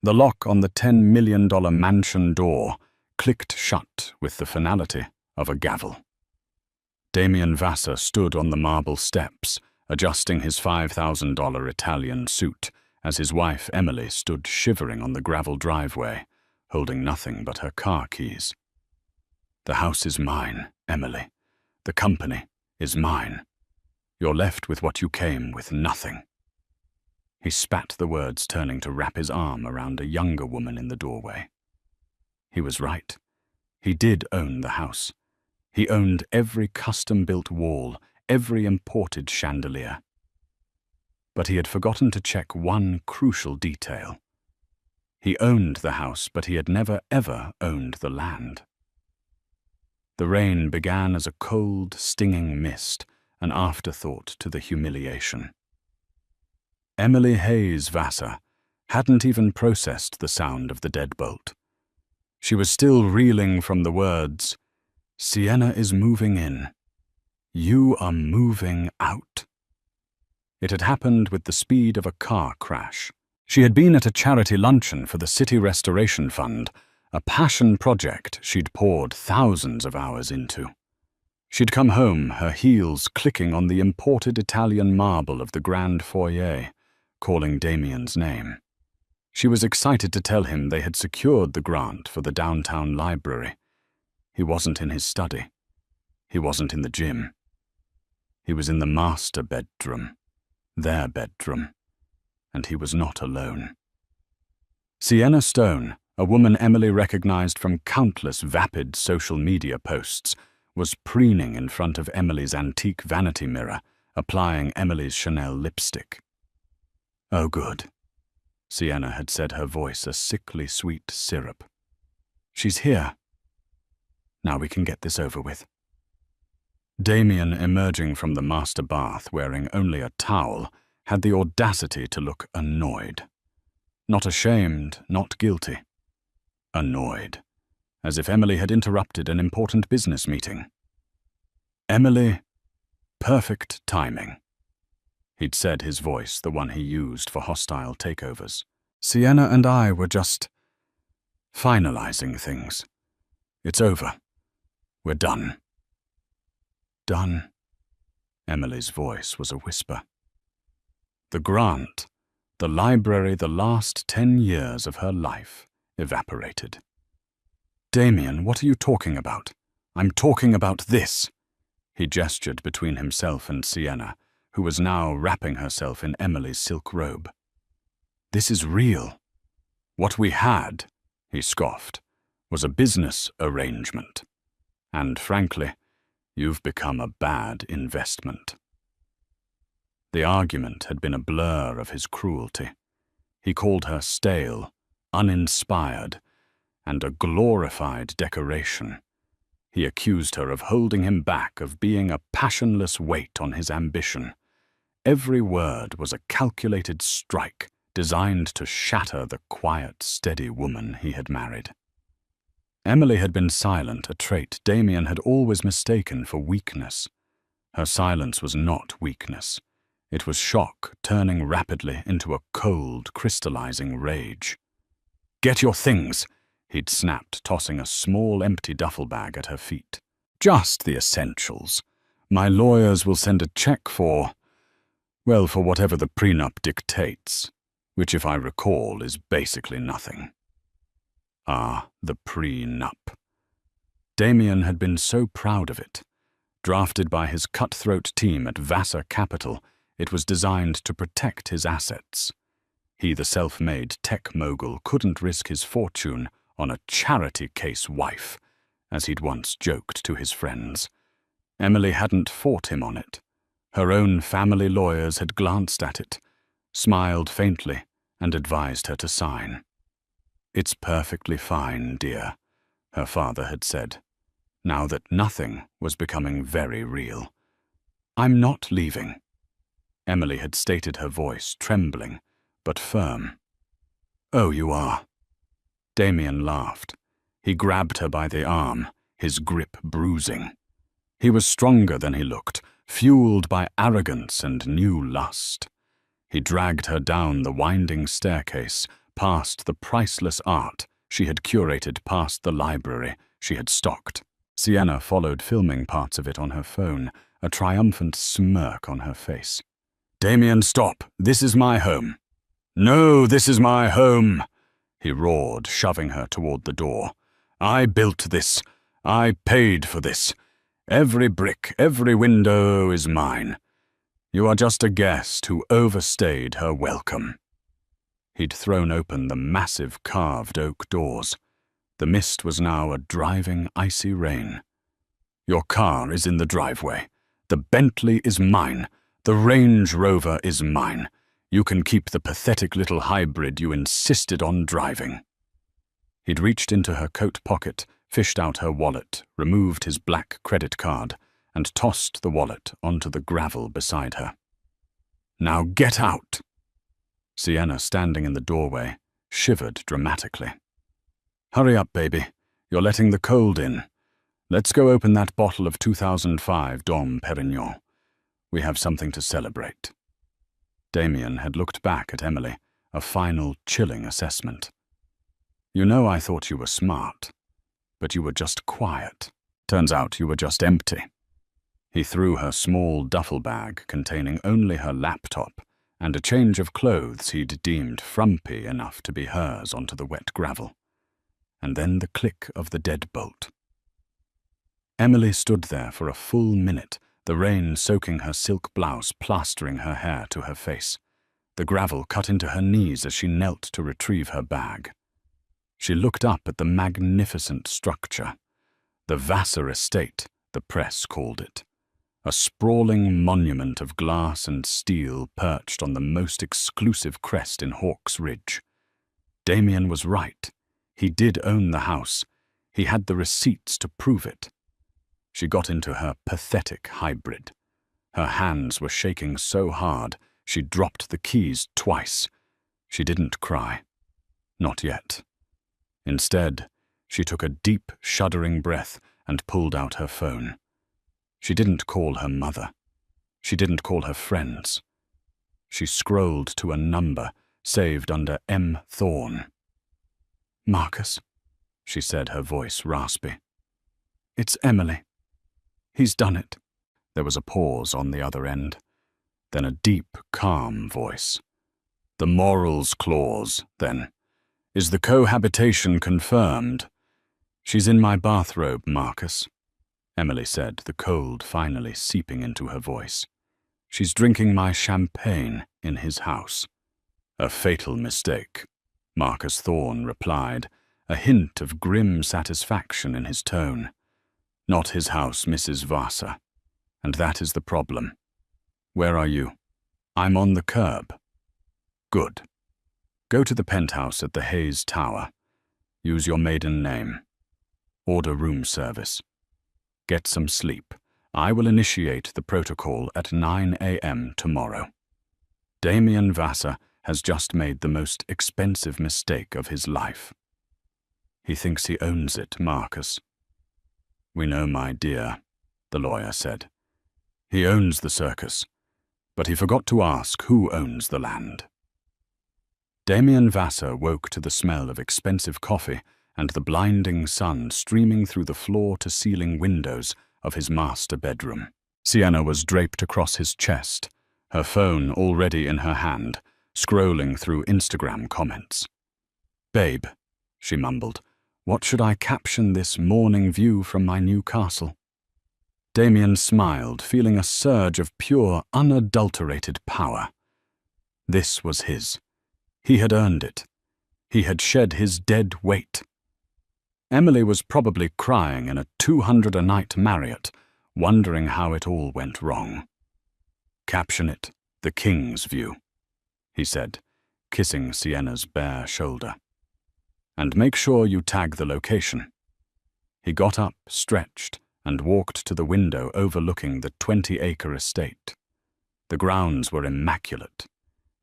The lock on the $10 million mansion door clicked shut with the finality of a gavel. Damien Vassar stood on the marble steps, adjusting his $5,000 Italian suit, as his wife Emily stood shivering on the gravel driveway, holding nothing but her car keys. "The house is mine, Emily. The company is mine. You're left with what you came with, nothing." He spat the words, turning to wrap his arm around a younger woman in the doorway. He was right. He did own the house. He owned every custom-built wall, every imported chandelier. But he had forgotten to check one crucial detail. He owned the house, but he had never, ever owned the land. The rain began as a cold, stinging mist, an afterthought to the humiliation. Emily Hayes Vassar hadn't even processed the sound of the deadbolt. She was still reeling from the words, "Sienna is moving in. You are moving out." It had happened with the speed of a car crash. She had been at a charity luncheon for the City Restoration Fund, a passion project she'd poured thousands of hours into. She'd come home, her heels clicking on the imported Italian marble of the grand foyer, calling Damien's name. She was excited to tell him they had secured the grant for the downtown library. He wasn't in his study. He wasn't in the gym. He was in the master bedroom, their bedroom, and he was not alone. Sienna Stone, a woman Emily recognized from countless vapid social media posts, was preening in front of Emily's antique vanity mirror, applying Emily's Chanel lipstick. "Oh, good," Sienna had said, her voice a sickly sweet syrup. "She's here. Now we can get this over with." Damien, emerging from the master bath wearing only a towel, had the audacity to look annoyed. Not ashamed, not guilty. Annoyed, as if Emily had interrupted an important business meeting. "Emily, perfect timing," he'd said, his voice the one he used for hostile takeovers. "Sienna and I were just finalizing things. It's over. We're done." "Done?" Emily's voice was a whisper. The grant, the library, the last 10 years of her life evaporated. "Damien, what are you talking about?" "I'm talking about this." He gestured between himself and Sienna, who was now wrapping herself in Emily's silk robe. "This is real. What we had," he scoffed, "was a business arrangement. And frankly, you've become a bad investment." The argument had been a blur of his cruelty. He called her stale, uninspired, and a glorified decoration. He accused her of holding him back, of being a passionless weight on his ambition. Every word was a calculated strike designed to shatter the quiet, steady woman he had married. Emily had been silent, a trait Damien had always mistaken for weakness. Her silence was not weakness. It was shock turning rapidly into a cold, crystallizing rage. "Get your things," he'd snapped, tossing a small, empty duffel bag at her feet. "Just the essentials. My lawyers will send a check for, well, for whatever the prenup dictates, which, if I recall, is basically nothing." Ah, the prenup. Damien had been so proud of it. Drafted by his cutthroat team at Vassar Capital, it was designed to protect his assets. He, the self-made tech mogul, couldn't risk his fortune on a charity case wife, as he'd once joked to his friends. Emily hadn't fought him on it. Her own family lawyers had glanced at it, smiled faintly, and advised her to sign. "It's perfectly fine, dear," her father had said, now that nothing was becoming very real. "I'm not leaving." Emily had stated, her voice trembling, but firm. "Oh, you are." Damien laughed. He grabbed her by the arm, his grip bruising. He was stronger than he looked, fueled by arrogance and new lust. He dragged her down the winding staircase, past the priceless art she had curated, past the library she had stocked. Sienna followed, filming parts of it on her phone, a triumphant smirk on her face. "Damien, stop! This is my home." "No, this is my home," he roared, shoving her toward the door. "I built this. I paid for this. Every brick, every window is mine. You are just a guest who overstayed her welcome." He'd thrown open the massive carved oak doors. The mist was now a driving, icy rain. "Your car is in the driveway. The Bentley is mine. The Range Rover is mine. You can keep the pathetic little hybrid you insisted on driving." He'd reached into her coat pocket, fished out her wallet, removed his black credit card, and tossed the wallet onto the gravel beside her. "Now get out!" Sienna, standing in the doorway, shivered dramatically. "Hurry up, baby. You're letting the cold in. Let's go open that bottle of 2005 Dom Perignon. We have something to celebrate." Damien had looked back at Emily, a final, chilling assessment. "You know, I thought you were smart, but you were just quiet. Turns out you were just empty." He threw her small duffel bag containing only her laptop and a change of clothes he'd deemed frumpy enough to be hers onto the wet gravel. And then the click of the deadbolt. Emily stood there for a full minute, the rain soaking her silk blouse, plastering her hair to her face. The gravel cut into her knees as she knelt to retrieve her bag. She looked up at the magnificent structure. The Vassar Estate, the press called it. A sprawling monument of glass and steel perched on the most exclusive crest in Hawkes Ridge. Damien was right. He did own the house. He had the receipts to prove it. She got into her pathetic hybrid. Her hands were shaking so hard, she dropped the keys twice. She didn't cry. Not yet. Instead, she took a deep, shuddering breath and pulled out her phone. She didn't call her mother. She didn't call her friends. She scrolled to a number saved under M. Thorne. "Marcus," she said, her voice raspy. "It's Emily. He's done it." There was a pause on the other end, then a deep, calm voice. "The morals clause, then. Is the cohabitation confirmed?" "She's in my bathrobe, Marcus," Emily said, the cold finally seeping into her voice. "She's drinking my champagne in his house." "A fatal mistake," Marcus Thorne replied, a hint of grim satisfaction in his tone. "Not his house, Mrs. Vassar. And that is the problem. Where are you?" "I'm on the curb." "Good. Go to the penthouse at the Hayes Tower. Use your maiden name. Order room service. Get some sleep. I will initiate the protocol at 9 a.m. tomorrow. Damien Vassar has just made the most expensive mistake of his life. He thinks he owns it, Marcus." "We know, my dear," the lawyer said. "He owns the circus, but he forgot to ask who owns the land." Damien Vassar woke to the smell of expensive coffee and the blinding sun streaming through the floor-to-ceiling windows of his master bedroom. Sienna was draped across his chest, her phone already in her hand, scrolling through Instagram comments. "Babe," she mumbled, "what should I caption this morning view from my new castle?" Damien smiled, feeling a surge of pure, unadulterated power. This was his. He had earned it. He had shed his dead weight. Emily was probably crying in a 200-a-night Marriott, wondering how it all went wrong. "Caption it, the King's View," he said, kissing Sienna's bare shoulder. "And make sure you tag the location." He got up, stretched, and walked to the window overlooking the 20-acre estate. The grounds were immaculate.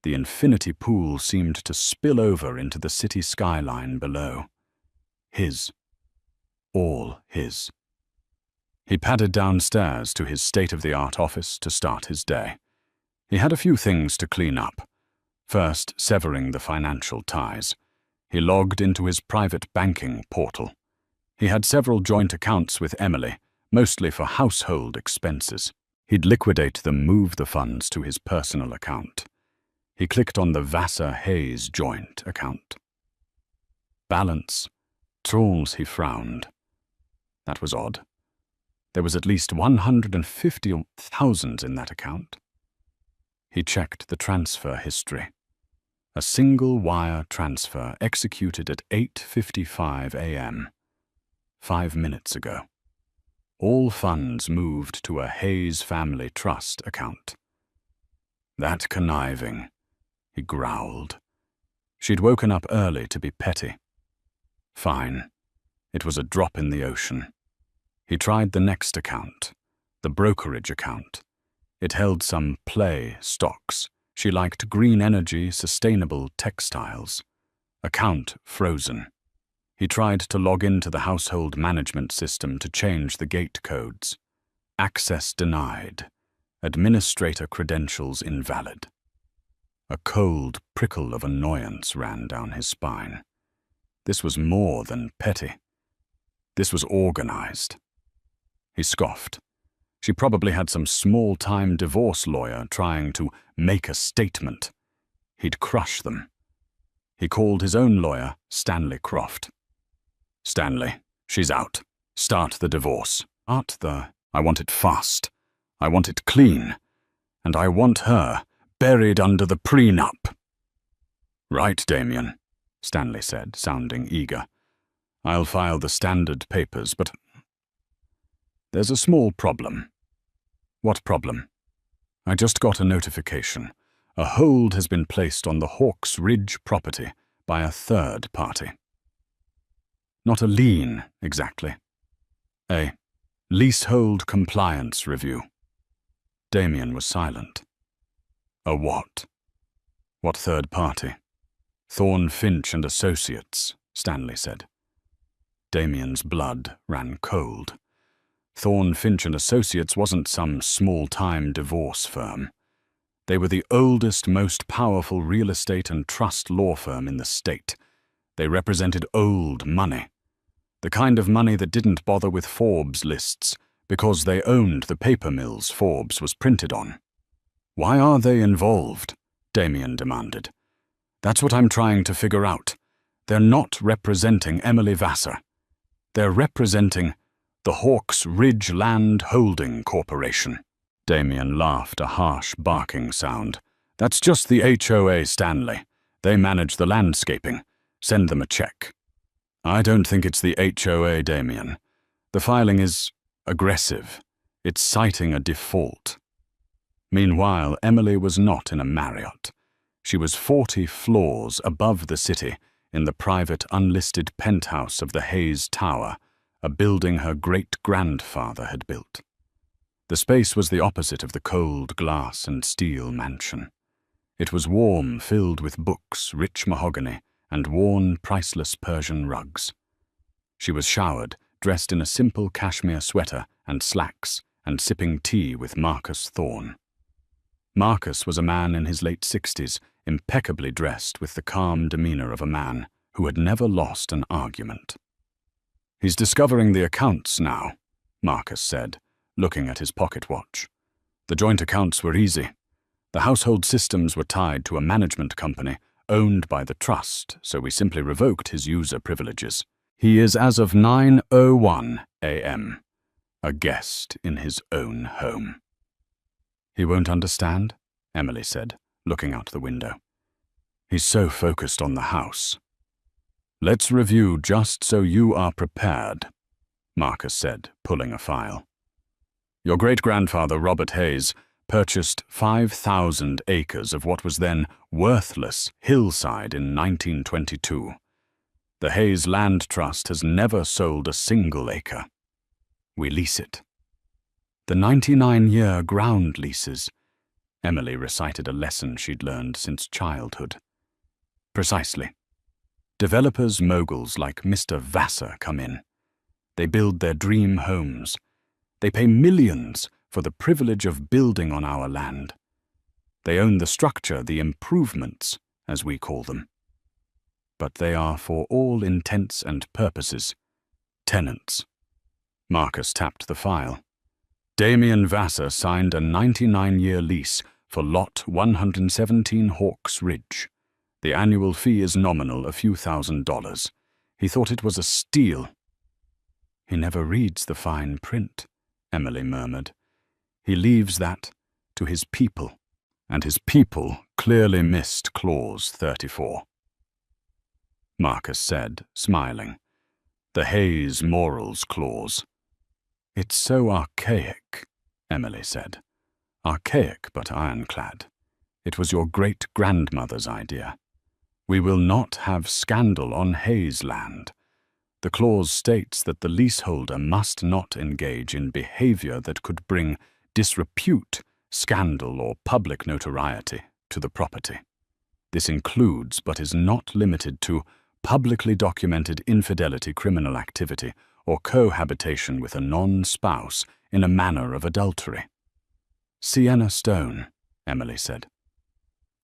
The infinity pool seemed to spill over into the city skyline below. His. All his. He padded downstairs to his state-of-the-art office to start his day. He had a few things to clean up. First, severing the financial ties, he logged into his private banking portal. He had several joint accounts with Emily, mostly for household expenses. He'd liquidate them, move the funds to his personal account. He clicked on the Vassar-Hayes joint account. Balance. Trawls, he frowned. That was odd. There was at least 150,000 in that account. He checked the transfer history. A single-wire transfer executed at 8:55 a.m., 5 minutes ago. All funds moved to a Hayes Family Trust account. That conniving, he growled. She'd woken up early to be petty. Fine. It was a drop in the ocean. He tried the next account, the brokerage account. It held some play stocks. She liked green energy, sustainable textiles. Account frozen. He tried to log into the household management system to change the gate codes. Access denied. Administrator credentials invalid. A cold prickle of annoyance ran down his spine. This was more than petty. This was organized. He scoffed. She probably had some small-time divorce lawyer trying to make a statement. He'd crush them. He called his own lawyer, Stanley Croft. Stanley, she's out. Start the divorce. I want it fast. I want it clean. And I want her buried under the prenup. Right, Damien, Stanley said, sounding eager. I'll file the standard papers, but there's a small problem. What problem? I just got a notification. A hold has been placed on the Hawks Ridge property by a third party. Not a lien, exactly. A leasehold compliance review. Damien was silent. A what? What third party? Thorne Finch and Associates, Stanley said. Damien's blood ran cold. Thorne Finch and Associates wasn't some small-time divorce firm. They were the oldest, most powerful real estate and trust law firm in the state. They represented old money. The kind of money that didn't bother with Forbes lists because they owned the paper mills Forbes was printed on. Why are they involved? Damien demanded. That's what I'm trying to figure out. They're not representing Emily Vassar. They're representing the Hawks Ridge Land Holding Corporation. Damien laughed, a harsh barking sound. That's just the HOA, Stanley. They manage the landscaping. Send them a check. I don't think it's the HOA, Damien. The filing is aggressive. It's citing a default. Meanwhile, Emily was not in a Marriott. She was 40 floors above the city in the private unlisted penthouse of the Hayes Tower, a building her great-grandfather had built. The space was the opposite of the cold glass and steel mansion. It was warm, filled with books, rich mahogany, and worn, priceless Persian rugs. She was showered, dressed in a simple cashmere sweater and slacks, and sipping tea with Marcus Thorne. Marcus was a man in his late 60s, impeccably dressed with the calm demeanor of a man who had never lost an argument. He's discovering the accounts now, Marcus said, looking at his pocket watch. The joint accounts were easy. The household systems were tied to a management company owned by the trust, so we simply revoked his user privileges. He is as of 9:01 a.m., a guest in his own home. He won't understand, Emily said, looking out the window. He's so focused on the house. Let's review just so you are prepared, Marcus said, pulling a file. Your great-grandfather, Robert Hayes, purchased 5,000 acres of what was then worthless hillside in 1922. The Hayes Land Trust has never sold a single acre. We lease it. The 99-year ground leases. Emily recited a lesson she'd learned since childhood. Precisely. Developers, moguls like Mr. Vassar come in. They build their dream homes. They pay millions for the privilege of building on our land. They own the structure, the improvements, as we call them. But they are, for all intents and purposes, tenants. Marcus tapped the file. Damien Vassar signed a 99-year lease for Lot 117 Hawks Ridge. The annual fee is nominal, a few $1,000s. He thought it was a steal. He never reads the fine print, Emily murmured. He leaves that to his people, and his people clearly missed Clause 34. Marcus said, smiling. The Hayes Morals Clause. It's so archaic, Emily said. Archaic but ironclad. It was your great-grandmother's idea. We will not have scandal on Hayes land. The clause states that the leaseholder must not engage in behavior that could bring disrepute, scandal, or public notoriety to the property. This includes, but is not limited to, publicly documented infidelity, criminal activity, or cohabitation with a non-spouse in a manner of adultery. Sienna Stone, Emily said,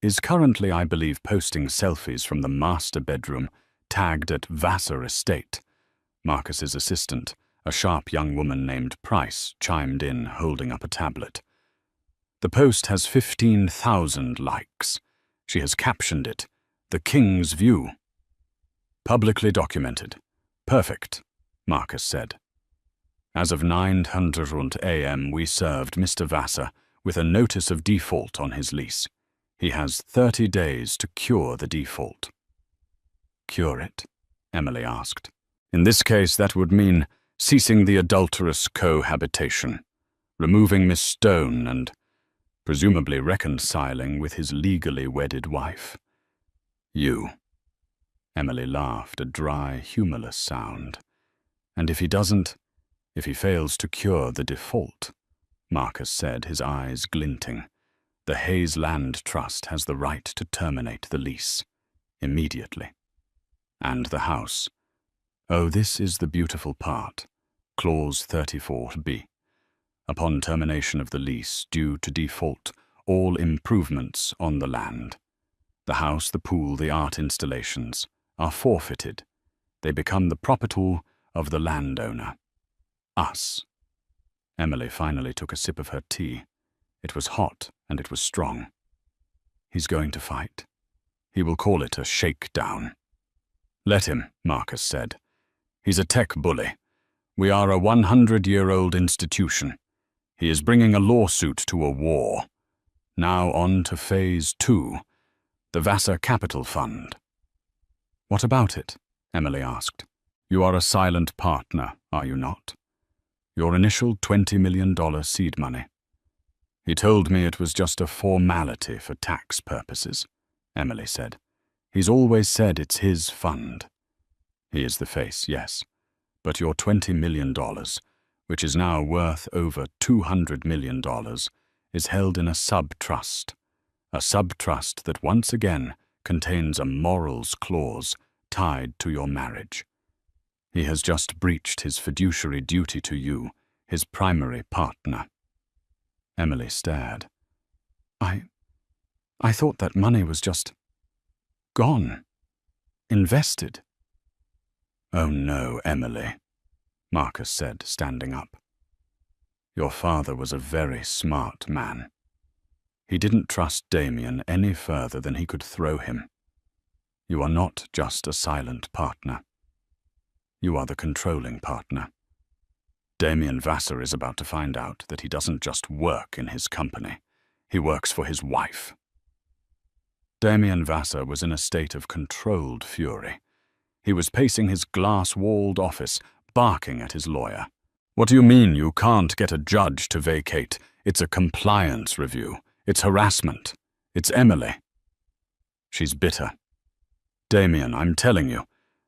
is currently, I believe, posting selfies from the master bedroom tagged at Vassar Estate. Marcus's assistant, a sharp young woman named Price, chimed in, holding up a tablet. The post has 15,000 likes. She has captioned it, The King's View. Publicly documented. Perfect, Marcus said. As of 9:00 a.m. we served Mr. Vassar with a notice of default on his lease. He has 30 days to cure the default. Cure it? Emily asked. In this case, that would mean ceasing the adulterous cohabitation, removing Miss Stone and presumably reconciling with his legally wedded wife. You. Emily laughed, a dry, humorless sound. And if he fails to cure the default, Marcus said, his eyes glinting, the Hayes Land Trust has the right to terminate the lease, immediately. And the house. Oh, this is the beautiful part. Clause 34b. Upon termination of the lease, due to default, all improvements on the land, the house, the pool, the art installations, are forfeited. They become the property of the landowner. Us. Emily finally took a sip of her tea. It was hot and it was strong. He's going to fight. He will call it a shakedown. Let him, Marcus said. He's a tech bully. We are a 100-year-old institution. He is bringing a lawsuit to a war. Now on to Phase 2, the Vassar Capital Fund. What about it? Emily asked. You are a silent partner, are you not? Your initial $20 million seed money. He told me it was just a formality for tax purposes, Emily said. He's always said it's his fund. He is the face, yes. But your $20 million, which is now worth over $200 million, is held in a sub-trust. A sub-trust that once again contains a morals clause tied to your marriage. He has just breached his fiduciary duty to you, his primary partner. Emily stared. I thought that money was just gone. Invested. Oh no, Emily, Marcus said, standing up. Your father was a very smart man. He didn't trust Damien any further than he could throw him. You are not just a silent partner. You are the controlling partner. Damien Vassar is about to find out that he doesn't just work in his company. He works for his wife. Damien Vassar was in a state of controlled fury. He was pacing his glass-walled office, barking at his lawyer. What do you mean you can't get a judge to vacate? It's a compliance review. It's harassment. It's Emily. She's bitter. Damien, I'm telling you.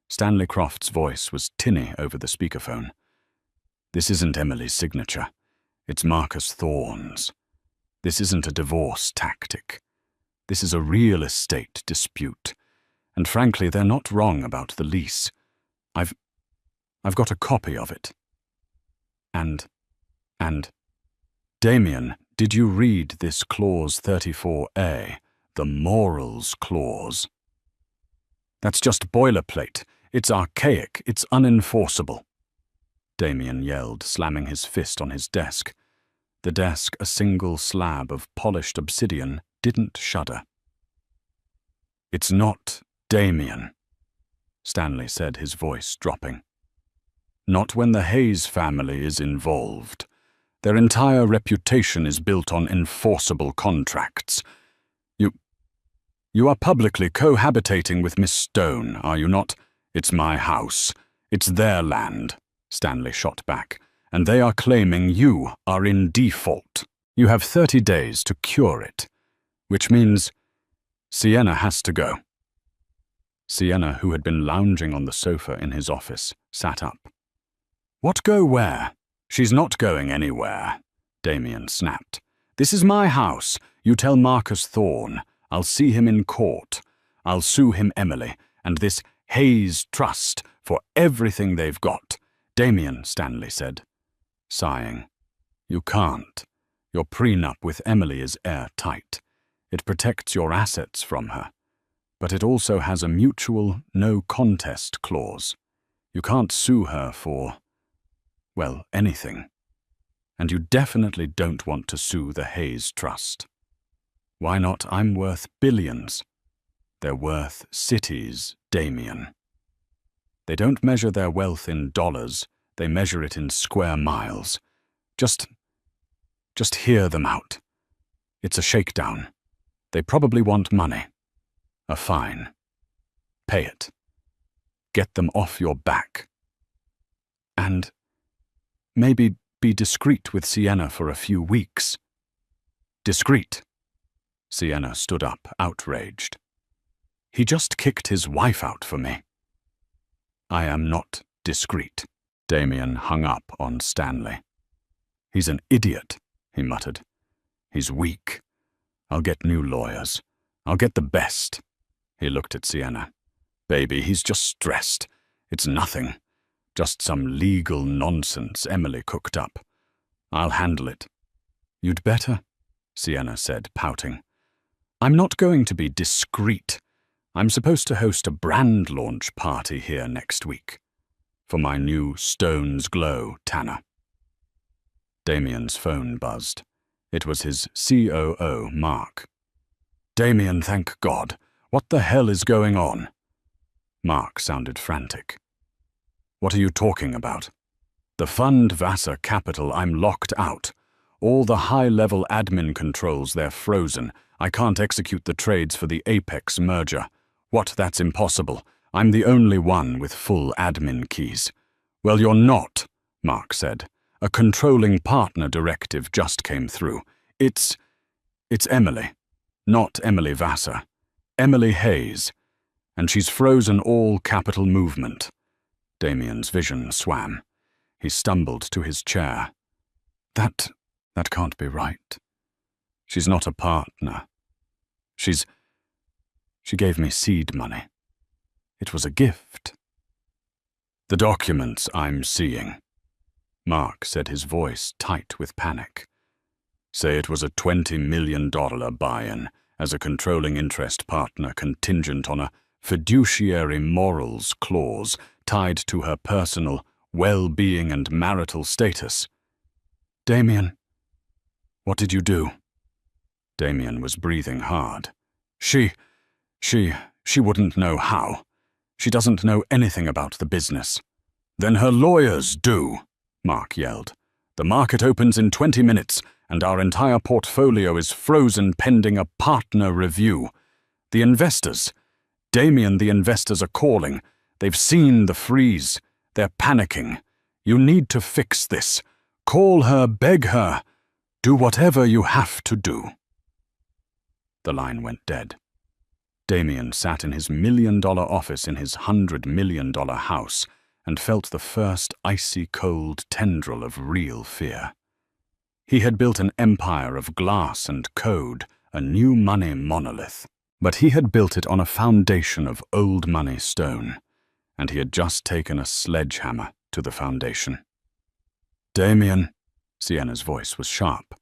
Stanley Croft's voice was tinny over the speakerphone. This isn't Emily's signature. It's Marcus Thorne's. This isn't a divorce tactic. This is a real estate dispute. And frankly, they're not wrong about the lease. I've got a copy of it. And, Damien, Did you read this clause 34A, the morals clause? That's just boilerplate. It's archaic. It's unenforceable. Damien yelled, slamming his fist on his desk. The desk, a single slab of polished obsidian, didn't shudder. It's not Damien, Stanley said, his voice dropping. Not when the Hayes family is involved. Their entire reputation is built on enforceable contracts. You are publicly cohabitating with Miss Stone, are you not? It's my house. It's their land, Stanley shot back, and they are claiming you are in default. You have 30 days to cure it, which means Sienna has to go. Sienna, who had been lounging on the sofa in his office, sat up. What go where? She's not going anywhere, Damien snapped. This is my house. You tell Marcus Thorne. I'll see him in court. I'll sue him, Emily, and this Hayes Trust for everything they've got. Damien, Stanley said, sighing. You can't. Your prenup with Emily is airtight. It protects your assets from her. But it also has a mutual no-contest clause. You can't sue her for, well, anything. And you definitely don't want to sue the Hayes Trust. Why not? I'm worth billions. They're worth cities, Damien. They don't measure their wealth in dollars, they measure it in square miles. Just hear them out. It's a shakedown. They probably want money. A fine. Pay it. Get them off your back. And maybe be discreet with Sienna for a few weeks. Discreet. Sienna stood up, outraged. He just kicked his wife out for me. I am not discreet. Damien hung up on Stanley. He's an idiot, he muttered. He's weak. I'll get new lawyers. I'll get the best. He looked at Sienna. Baby, he's just stressed. It's nothing. Just some legal nonsense Emily cooked up. I'll handle it. You'd better, Sienna said, pouting. I'm not going to be discreet. I'm supposed to host a brand launch party here next week. For my new Stone's Glow tanner. Damien's phone buzzed. It was his COO, Mark. Damien, thank God. What the hell is going on? Mark sounded frantic. What are you talking about? The fund Vassar Capital, I'm locked out. All the high-level admin controls, they're frozen. I can't execute the trades for the Apex merger. What, that's impossible. I'm the only one with full admin keys. Well, you're not, Mark said. A controlling partner directive just came through. It's Emily. Not Emily Vassar. Emily Hayes. And she's frozen all capital movement. Damien's vision swam. He stumbled to his chair. That can't be right. She's not a partner. She gave me seed money. It was a gift. The documents I'm seeing, Mark said, his voice tight with panic, say it was a $20 million buy-in as a controlling interest partner contingent on a fiduciary morals clause tied to her personal well-being and marital status. Damien, what did you do? Damien was breathing hard. She wouldn't know how. She doesn't know anything about the business. Then her lawyers do, Mark yelled. The market opens in 20 minutes, and our entire portfolio is frozen pending a partner review. The investors, Damien, the investors are calling. They've seen the freeze. They're panicking. You need to fix this. Call her, beg her. Do whatever you have to do. The line went dead. Damien sat in his $1 million office in his $100 million house and felt the first icy cold tendril of real fear. He had built an empire of glass and code, a new money monolith, but he had built it on a foundation of old money stone, and he had just taken a sledgehammer to the foundation. Damien, Sienna's voice was sharp.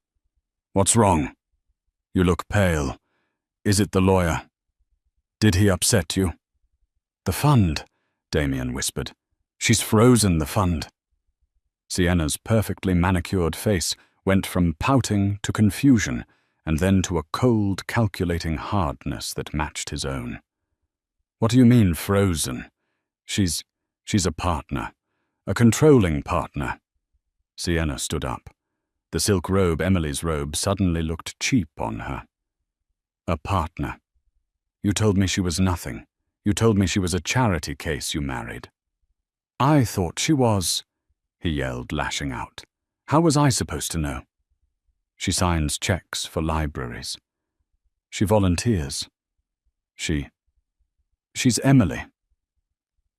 What's wrong? You look pale. Is it the lawyer? Did he upset you? The fund, Damien whispered. She's frozen the fund. Sienna's perfectly manicured face went from pouting to confusion, and then to a cold, calculating hardness that matched his own. What do you mean, frozen? She's a partner. A controlling partner. Sienna stood up. The silk robe, Emily's robe, suddenly looked cheap on her. A partner. You told me she was nothing. You told me she was a charity case you married. I thought she was, he yelled, lashing out. How was I supposed to know? She signs checks for libraries. She volunteers. She's Emily.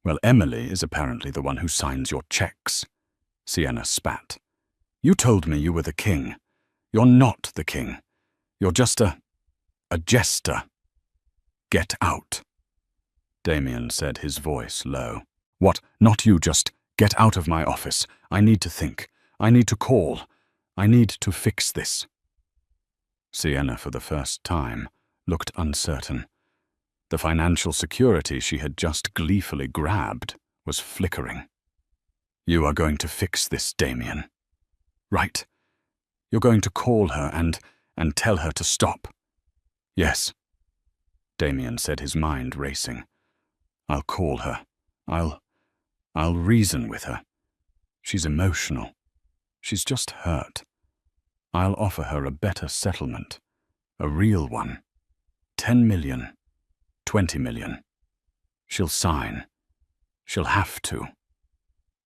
Well, Emily is apparently the one who signs your checks. Sienna spat. You told me you were the king. You're not the king. You're just a jester. Get out. Damien said, his voice low. What? Not you, just get out of my office. I need to think. I need to call. I need to fix this. Sienna, for the first time, looked uncertain. The financial security she had just gleefully grabbed was flickering. You are going to fix this, Damien. Right. You're going to call her and tell her to stop. Yes. Damien said, his mind racing. I'll call her. I'll reason with her. She's emotional. She's just hurt. I'll offer her a better settlement. A real one. 10 million. 20 million. She'll sign. She'll have to.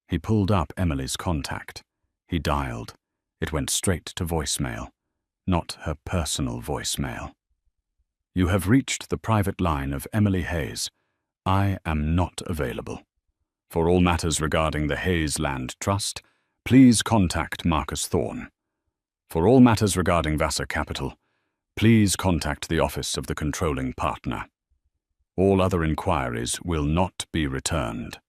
He pulled up Emily's contact. He dialed. It went straight to voicemail. Not her personal voicemail. You have reached the private line of Emily Hayes. I am not available. For all matters regarding the Hayes Land Trust, please contact Marcus Thorne. For all matters regarding Vassar Capital, please contact the office of the controlling partner. All other inquiries will not be returned.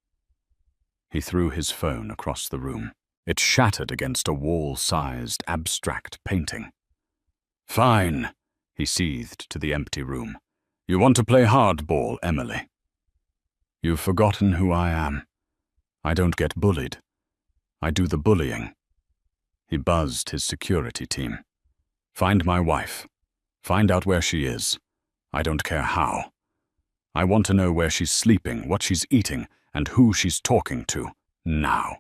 He threw his phone across the room. It shattered against a wall-sized, abstract painting. Fine, he seethed to the empty room. You want to play hardball, Emily? You've forgotten who I am. I don't get bullied. I do the bullying. He buzzed his security team. Find my wife. Find out where she is. I don't care how. I want to know where she's sleeping, what she's eating, and who she's talking to, now.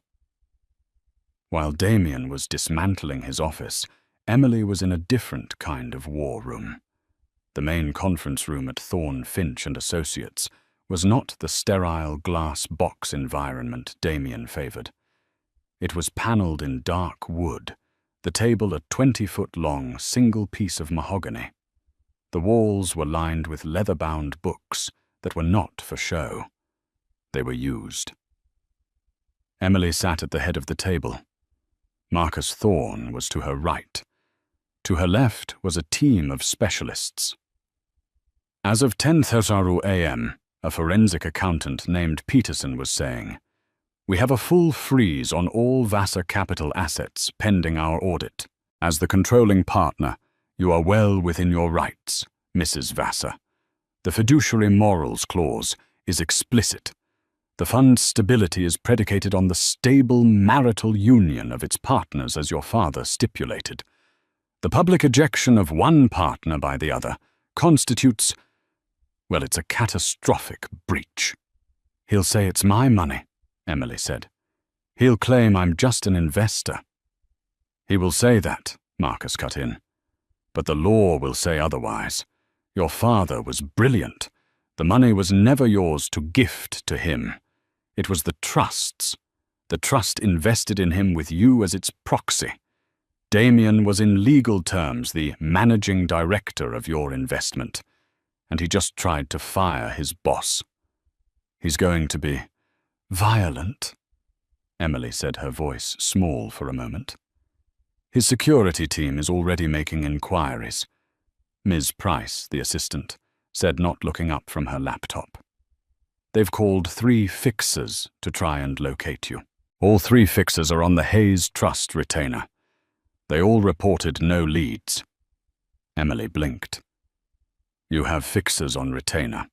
While Damien was dismantling his office, Emily was in a different kind of war room. The main conference room at Thorne Finch and Associates was not the sterile glass box environment Damien favored. It was paneled in dark wood, the table a 20-foot-long single piece of mahogany. The walls were lined with leather-bound books that were not for show. They were used. Emily sat at the head of the table. Marcus Thorne was to her right. To her left was a team of specialists. As of 10:30 a.m., a forensic accountant named Peterson was saying, "We have a full freeze on all Vassar Capital assets pending our audit. As the controlling partner, you are well within your rights, Mrs. Vassar. The fiduciary morals clause is explicit. The fund's stability is predicated on the stable marital union of its partners as your father stipulated. The public ejection of one partner by the other constitutes, well, it's a catastrophic breach." "He'll say it's my money," Emily said. "He'll claim I'm just an investor." "He will say that," Marcus cut in. "But the law will say otherwise. Your father was brilliant. The money was never yours to gift to him. It was the trust's. The trust invested in him with you as its proxy. Damien was in legal terms the managing director of your investment, and he just tried to fire his boss. He's going to be violent," Emily said, her voice small for a moment. "His security team is already making inquiries," Ms. Price, the assistant, said, not looking up from her laptop. "They've called 3 fixers to try and locate you. All 3 fixers are on the Hayes Trust retainer. They all reported no leads. Emily blinked. You have fixers on retainer.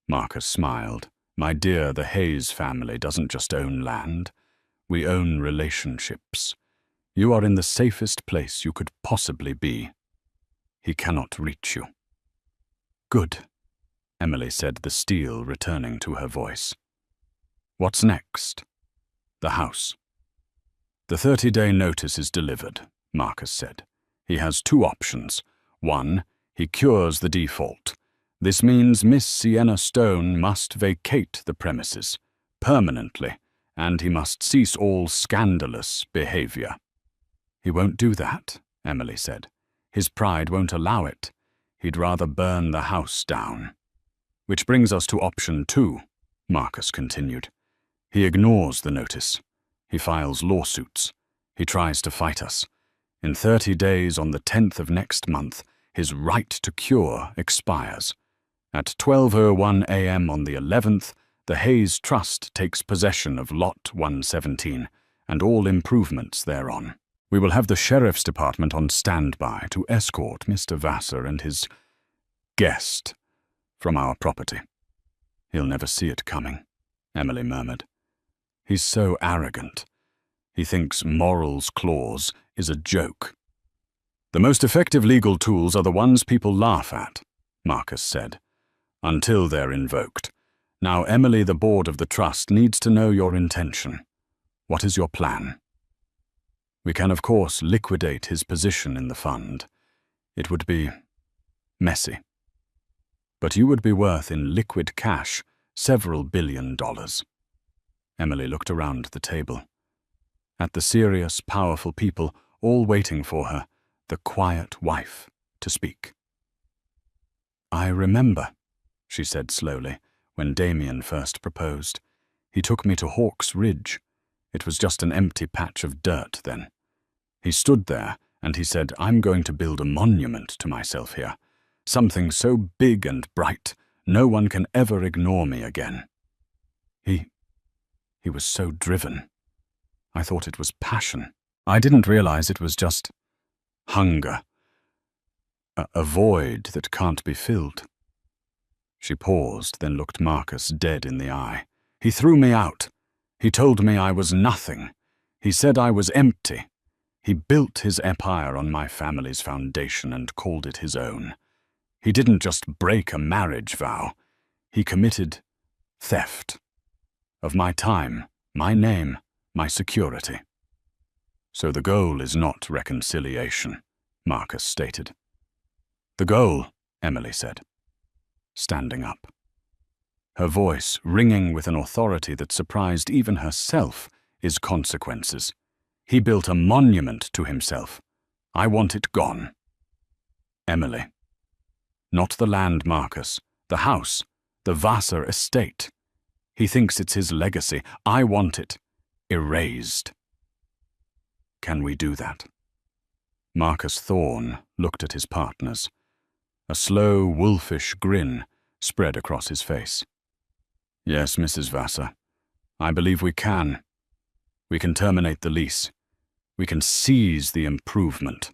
Marcus smiled. My dear, the Hayes family doesn't just own land. We own relationships. You are in the safest place you could possibly be. He cannot reach you. Good, Emily said, the steel returning to her voice. What's next? The house. The 30-day notice is delivered, Marcus said. He has two options. One, he cures the default. This means Miss Sienna Stone must vacate the premises permanently, and he must cease all scandalous behavior. He won't do that, Emily said. His pride won't allow it. He'd rather burn the house down. Which brings us to option 2, Marcus continued. He ignores the notice. He files lawsuits. He tries to fight us. In 30 days, on the 10th of next month, his right to cure expires. At 12:01 a.m. on the 11th, the Hayes Trust takes possession of Lot 117 and all improvements thereon. We will have the Sheriff's Department on standby to escort Mr. Vassar and his guest from our property. He'll never see it coming, Emily murmured. He's so arrogant. He thinks morals clause is a joke. The most effective legal tools are the ones people laugh at, Marcus said, until they're invoked. Now, Emily, the board of the trust needs to know your intention. What is your plan? We can, of course, liquidate his position in the fund. It would be messy. But you would be worth in liquid cash several $billion. Emily looked around the table. At the serious, powerful people all waiting for her, the quiet wife, to speak. I remember, she said slowly, when Damien first proposed. He took me to Hawk's Ridge. It was just an empty patch of dirt then. He stood there and he said, I'm going to build a monument to myself here. Something so big and bright, no one can ever ignore me again. He was so driven. I thought it was passion. I didn't realize it was just hunger. A void that can't be filled. She paused, then looked Marcus dead in the eye. He threw me out. He told me I was nothing. He said I was empty. He built his empire on my family's foundation and called it his own. He didn't just break a marriage vow. He committed theft. Of my time, my name, my security. So the goal is not reconciliation, Marcus stated. The goal, Emily said, standing up. Her voice, ringing with an authority that surprised even herself, is consequences. He built a monument to himself. I want it gone. Emily. Not the land, Marcus. The house. The Vassar estate. He thinks it's his legacy. I want it erased. Can we do that? Marcus Thorne looked at his partners. A slow, wolfish grin spread across his face. Yes, Mrs. Vassar. I believe we can. We can terminate the lease. We can seize the improvement.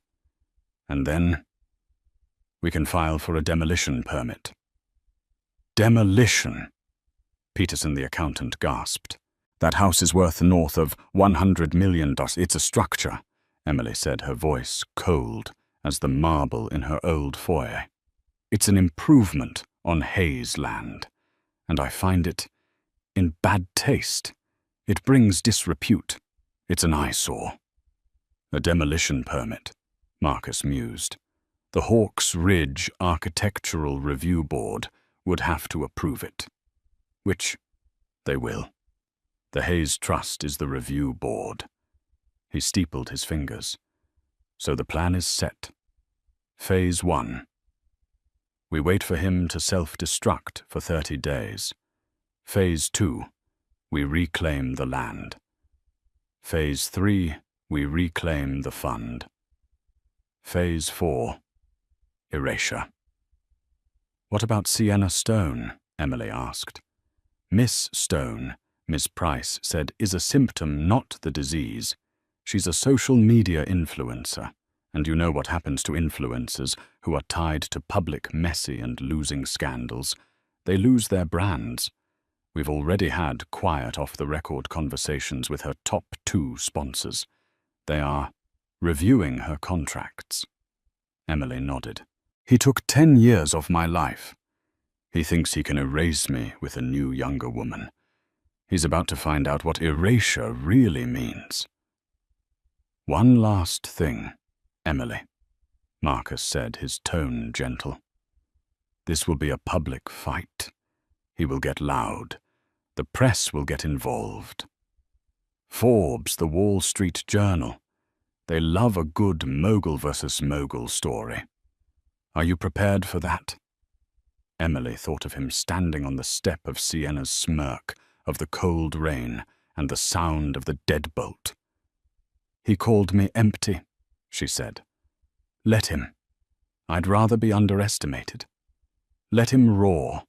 And then we can file for a demolition permit. Demolition? Peterson the accountant gasped. That house is worth north of $100 million. It's a structure, Emily said, her voice cold as the marble in her old foyer. It's an improvement on Hayes land, and I find it in bad taste. It brings disrepute. It's an eyesore. A demolition permit, Marcus mused. The Hawk's Ridge Architectural Review Board would have to approve it. Which they will. The Hayes Trust is the review board. He steepled his fingers. So the plan is set. Phase 1. We wait for him to self-destruct for 30 days. Phase 2. We reclaim the land. Phase 3. We reclaim the fund. Phase 4. Erasure. What about Sienna Stone? Emily asked. Miss Stone, Miss Price said, is a symptom, not the disease. She's a social media influencer, And you know what happens to influencers who are tied to public messy and losing scandals. They lose their brands. We've already had quiet off-the-record conversations with her top 2 sponsors. They are reviewing her contracts. Emily nodded. He took 10 years of my life. He thinks he can erase me with a new younger woman. He's about to find out what erasure really means. One last thing, Emily, Marcus said, his tone gentle. This will be a public fight. He will get loud. The press will get involved. Forbes, the Wall Street Journal. They love a good mogul versus mogul story. Are you prepared for that? Emily thought of him standing on the step of Sienna's smirk, of the cold rain and the sound of the deadbolt. He called me empty, she said. Let him. I'd rather be underestimated. Let him roar.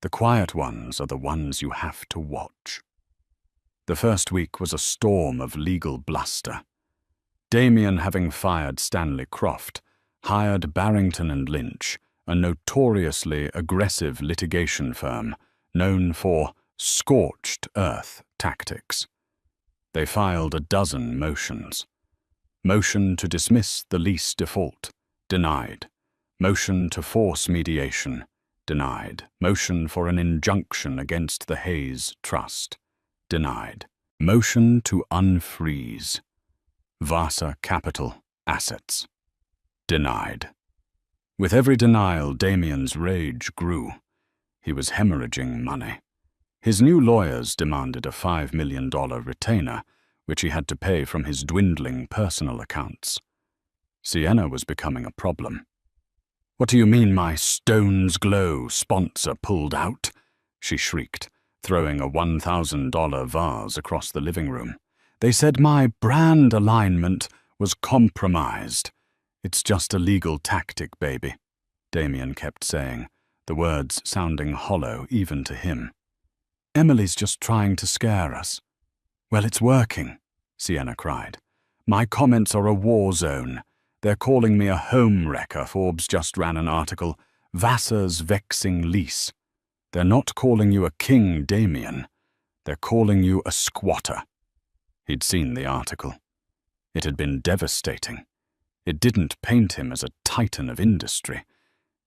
The quiet ones are the ones you have to watch. The first week was a storm of legal bluster. Damien, having fired Stanley Croft, hired Barrington and Lynch, a notoriously aggressive litigation firm known for scorched earth tactics. They filed a dozen motions. Motion to dismiss the lease default, denied. Motion to force mediation, denied. Motion for an injunction against the Hayes Trust, denied. Motion to unfreeze Vasa Capital assets, denied. With every denial, Damien's rage grew. He was hemorrhaging money. His new lawyers demanded a $5 million retainer, which he had to pay from his dwindling personal accounts. Sienna was becoming a problem. What do you mean my Stones Glow sponsor pulled out? She shrieked, throwing a $1,000 vase across the living room. They said my brand alignment was compromised. It's just a legal tactic, baby, Damien kept saying, the words sounding hollow even to him. Emily's just trying to scare us. Well, it's working, Sienna cried. My comments are a war zone. They're calling me a home wrecker. Forbes just ran an article, Vassar's vexing lease. They're not calling you a king, Damien. They're calling you a squatter. He'd seen the article. It had been devastating. It didn't paint him as a titan of industry.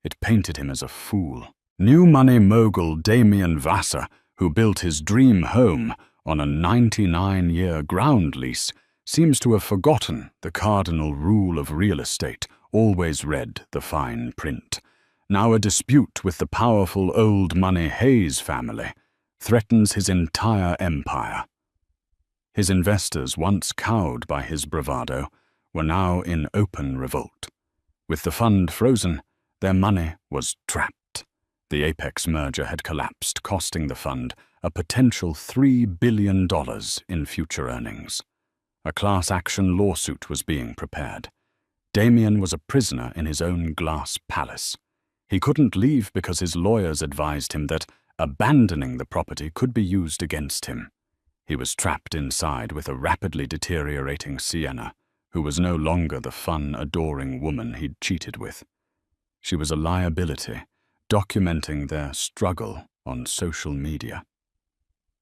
It painted him as a fool. New money mogul Damien Vassar, who built his dream home on a 99-year ground lease, seems to have forgotten the cardinal rule of real estate, always read the fine print. Now a dispute with the powerful old money Hayes family threatens his entire empire. His investors, once cowed by his bravado, were now in open revolt. With the fund frozen, their money was trapped. The Apex merger had collapsed, costing the fund a potential $3 billion in future earnings. A class action lawsuit was being prepared. Damien was a prisoner in his own glass palace. He couldn't leave because his lawyers advised him that abandoning the property could be used against him. He was trapped inside with a rapidly deteriorating Sienna, who was no longer the fun, adoring woman he'd cheated with. She was a liability, documenting their struggle on social media.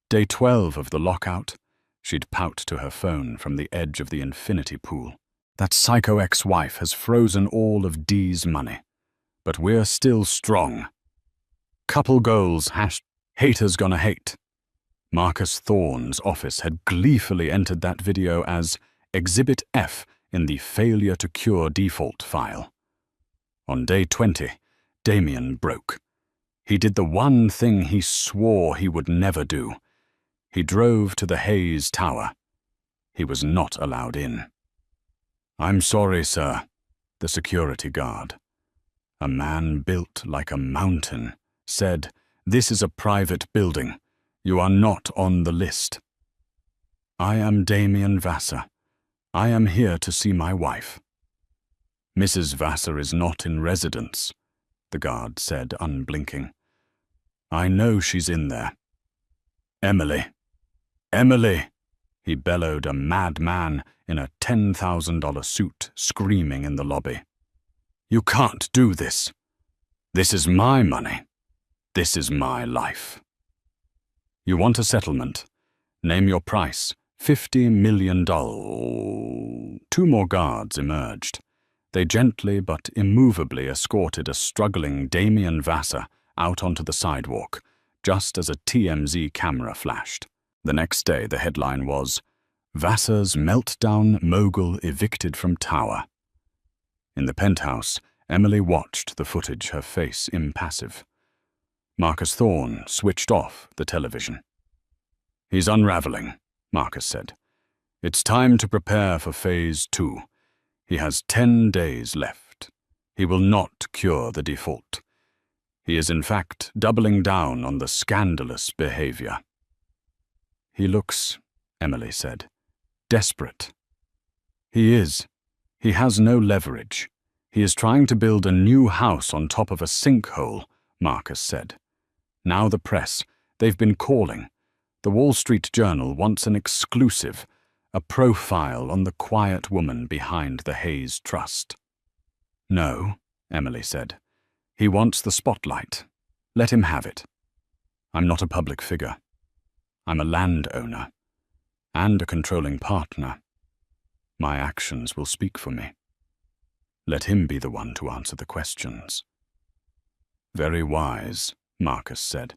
Day 12 of the lockout, she'd pout to her phone from the edge of the infinity pool. That psycho ex-wife has frozen all of Dee's money. But we're still strong. Couple goals, haters gonna hate. Marcus Thorne's office had gleefully entered that video as Exhibit F in the failure to cure default file. On day 20, Damien broke. He did the one thing he swore he would never do. He drove to the Hayes Tower. He was not allowed in. I'm sorry, sir, the security guard, a man built like a mountain, said, "This is a private building. You are not on the list." I am Damien Vassar. I am here to see my wife. Mrs. Vassar is not in residence, the guard said, unblinking. I know she's in there. Emily. Emily, he bellowed, a madman in a $10,000 suit screaming in the lobby. "You can't do this. This is my money. This is my life. You want a settlement? Name your price. $50 million. Two more guards emerged. They gently but immovably escorted a struggling Damien Vassar out onto the sidewalk, just as a TMZ camera flashed. The next day, the headline was, "Vassar's Meltdown Mogul Evicted from Tower." In the penthouse, Emily watched the footage, her face impassive. Marcus Thorne switched off the television. "He's unraveling," Marcus said. "It's time to prepare for Phase 2. He has 10 days left. He will not cure the default. He is in fact doubling down on the scandalous behavior." "He looks," Emily said, "desperate." "He is. He has no leverage. He is trying to build a new house on top of a sinkhole," Marcus said. "Now the press, they've been calling. The Wall Street Journal wants an exclusive, a profile on the quiet woman behind the Hayes Trust." "No," Emily said. "He wants the spotlight. Let him have it. I'm not a public figure. I'm a landowner and a controlling partner. My actions will speak for me. Let him be the one to answer the questions." "Very wise," Marcus said.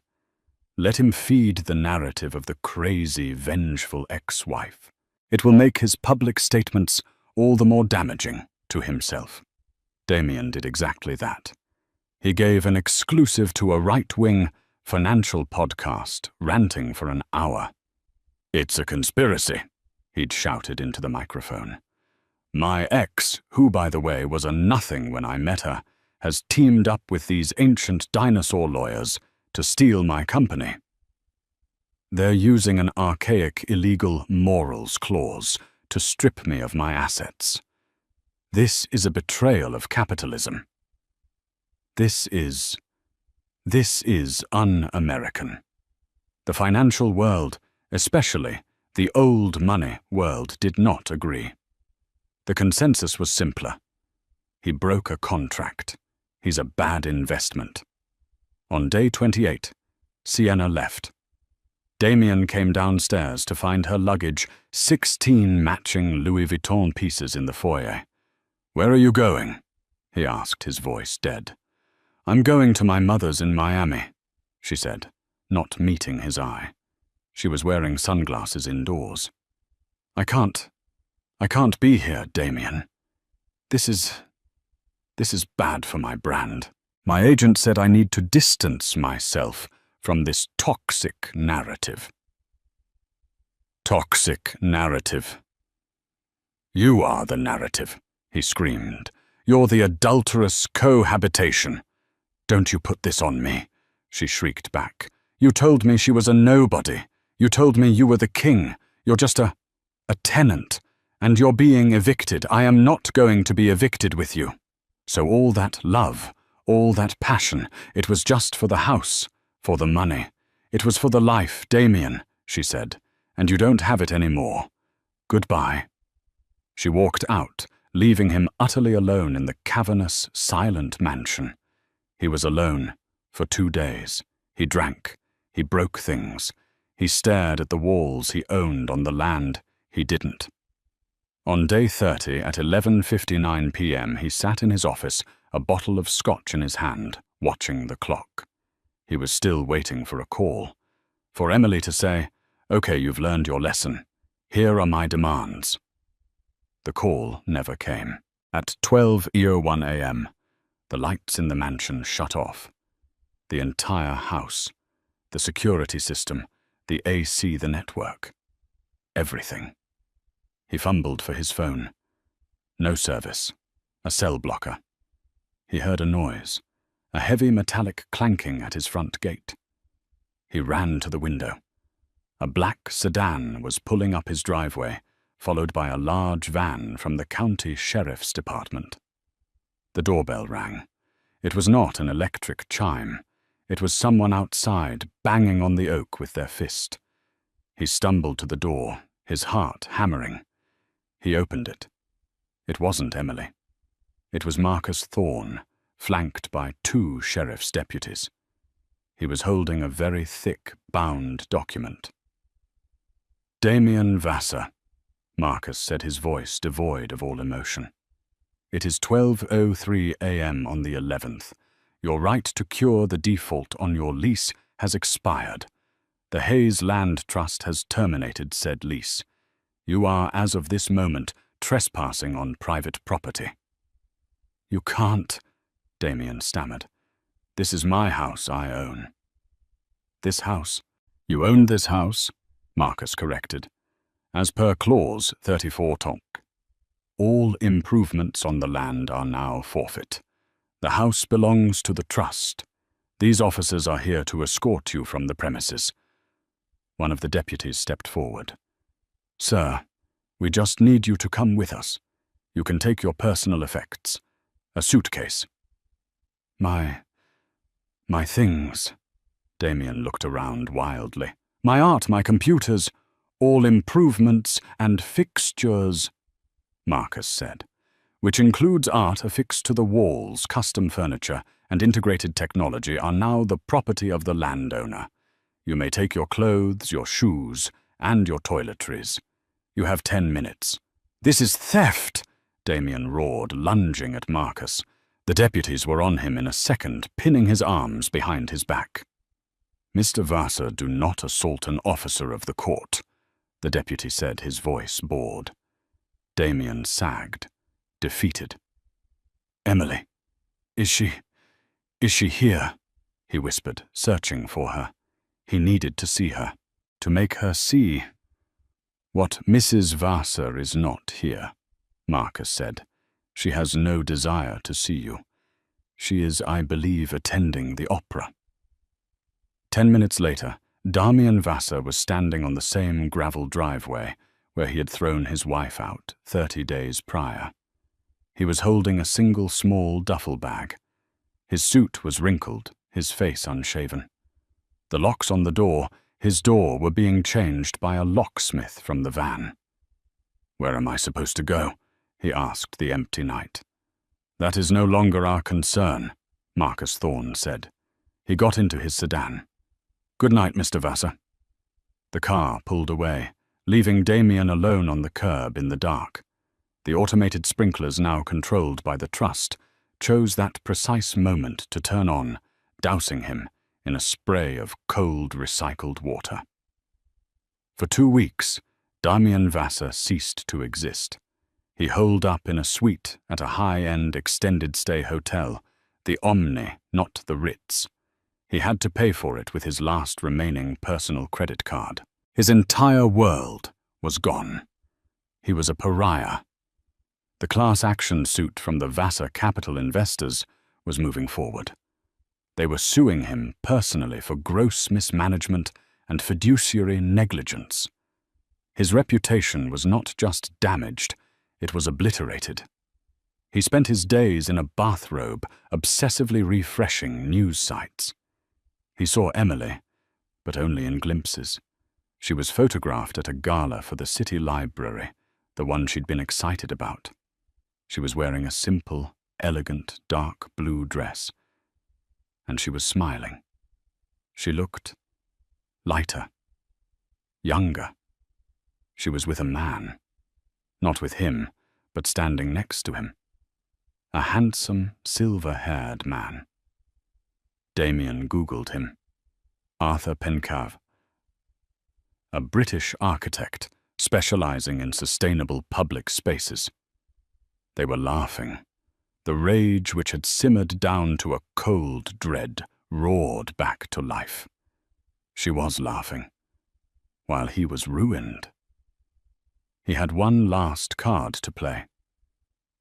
"Let him feed the narrative of the crazy, vengeful ex-wife. It will make his public statements all the more damaging to himself." Damien did exactly that. He gave an exclusive to a right-wing financial podcast, ranting for an hour. "It's a conspiracy," he'd shouted into the microphone. "My ex, who, by the way, was a nothing when I met her, has teamed up with these ancient dinosaur lawyers to steal my company. They're using an archaic illegal morals clause to strip me of my assets. This is a betrayal of capitalism. This is un-American. The financial world, especially the old money world, did not agree. The consensus was simpler. He broke a contract. He's a bad investment." On day 28, Sienna left. Damien came downstairs to find her luggage, 16 matching Louis Vuitton pieces in the foyer. "Where are you going?" he asked, his voice dead. "I'm going to my mother's in Miami," she said, not meeting his eye. She was wearing sunglasses indoors. I can't be here, Damien. This is bad for my brand. My agent said I need to distance myself from this toxic narrative." "Toxic narrative. You are the narrative," he screamed. "You're the adulterous cohabitation." "Don't you put this on me," she shrieked back. "You told me she was a nobody. You told me you were the king. You're just a tenant. And you're being evicted. I am not going to be evicted with you. So all that love, all that passion, it was just for the house, for the money. It was for the life, Damien," she said, "and you don't have it anymore. Goodbye." She walked out, leaving him utterly alone in the cavernous, silent mansion. He was alone for 2 days. He drank. He broke things. He stared at the walls he owned on the land he didn't. On day 30 at 11:59 p.m. he sat in his office, a bottle of scotch in his hand, watching the clock. He was still waiting for a call. For Emily to say, "Okay, you've learned your lesson. Here are my demands." The call never came. At 12:01 a.m., the lights in the mansion shut off. The entire house, the security system, the AC, the network. Everything. He fumbled for his phone. No service. A cell blocker. He heard a noise, a heavy metallic clanking at his front gate. He ran to the window. A black sedan was pulling up his driveway, followed by a large van from the county sheriff's department. The doorbell rang. It was not an electric chime. It was someone outside banging on the oak with their fist. He stumbled to the door, his heart hammering. He opened it. It wasn't Emily. It was Marcus Thorne, flanked by 2 sheriff's deputies. He was holding a very thick, bound document. "Damien Vassar," Marcus said, his voice devoid of all emotion. "It is 12:03 a.m. on the 11th. Your right to cure the default on your lease has expired. The Hayes Land Trust has terminated said lease. You are, as of this moment, trespassing on private property." "You can't," Damien stammered. "This is my house I own." "This house?" "You own this house," Marcus corrected, "as per clause 34 tonk. All improvements on the land are now forfeit. The house belongs to the trust. These officers are here to escort you from the premises." One of the deputies stepped forward. "Sir, we just need you to come with us. You can take your personal effects. A suitcase." My things." Damien looked around wildly. "My art, my computers, all improvements and fixtures," Marcus said, "which includes art affixed to the walls, custom furniture, and integrated technology, are now the property of the landowner. You may take your clothes, your shoes, and your toiletries. You have 10 minutes. "This is theft!" Damien roared, lunging at Marcus. The deputies were on him in a second, pinning his arms behind his back. "Mr. Vassar, do not assault an officer of the court," the deputy said, his voice bored. Damien sagged, defeated. "Emily, is she here?" he whispered, searching for her. He needed to see her, to make her see. "What Mrs. Vassar is not here," Marcus said. "She has no desire to see you. She is, I believe, attending the opera." 10 minutes later, Damien Vassar was standing on the same gravel driveway where he had thrown his wife out 30 days prior. He was holding a single small duffel bag. His suit was wrinkled, his face unshaven. The locks on the door, his door, were being changed by a locksmith from the van. "Where am I supposed to go?" he asked the empty night. "That is no longer our concern," Marcus Thorne said. He got into his sedan. "Good night, Mr. Vassar." The car pulled away, leaving Damien alone on the curb in the dark. The automated sprinklers, now controlled by the trust, chose that precise moment to turn on, dousing him in a spray of cold recycled water. For 2 weeks, Damien Vassar ceased to exist. He holed up in a suite at a high-end extended-stay hotel, the Omni, not the Ritz. He had to pay for it with his last remaining personal credit card. His entire world was gone. He was a pariah. The class action suit from the Vassar Capital investors was moving forward. They were suing him personally for gross mismanagement and fiduciary negligence. His reputation was not just damaged, it was obliterated. He spent his days in a bathrobe, obsessively refreshing news sites. He saw Emily, but only in glimpses. She was photographed at a gala for the city library, the one she'd been excited about. She was wearing a simple, elegant, dark blue dress, and she was smiling. She looked lighter, younger. She was with a man. Not with him, but standing next to him. A handsome, silver-haired man. Damien Googled him. Arthur Pencave. A British architect specializing in sustainable public spaces. They were laughing. The rage which had simmered down to a cold dread roared back to life. She was laughing, while he was ruined. He had one last card to play.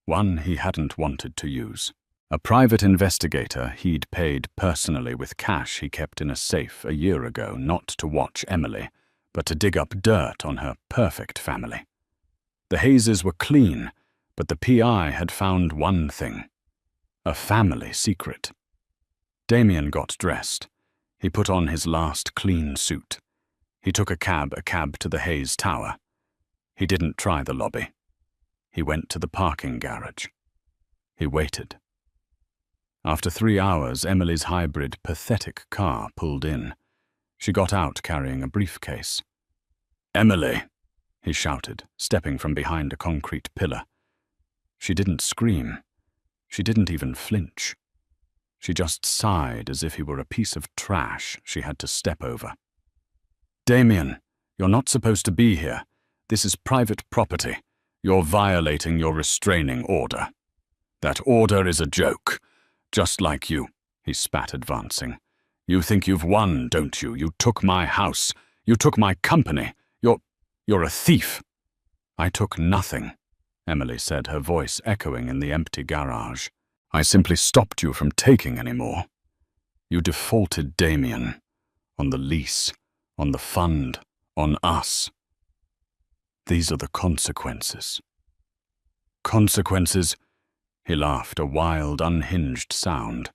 One he hadn't wanted to use. A private investigator he'd paid personally with cash he kept in a safe a year ago, not to watch Emily, but to dig up dirt on her perfect family. The Hayeses were clean, but the PI had found one thing: a family secret. Damien got dressed. He put on his last clean suit. He took a cab to the Hayes Tower. He didn't try the lobby. He went to the parking garage. He waited. After 3 hours, Emily's hybrid, pathetic car pulled in. She got out carrying a briefcase. "Emily!" he shouted, stepping from behind a concrete pillar. She didn't scream. She didn't even flinch. She just sighed as if he were a piece of trash she had to step over. "Damien, you're not supposed to be here. This is private property. You're violating your restraining order." "That order is a joke. Just like you," he spat, advancing. "You think you've won, don't you? You took my house. You took my company. You're a thief." "I took nothing," Emily said, her voice echoing in the empty garage. "I simply stopped you from taking any more. You defaulted, Damien. On the lease, on the fund, on us. These are the consequences." "Consequences?" He laughed, a wild, unhinged sound.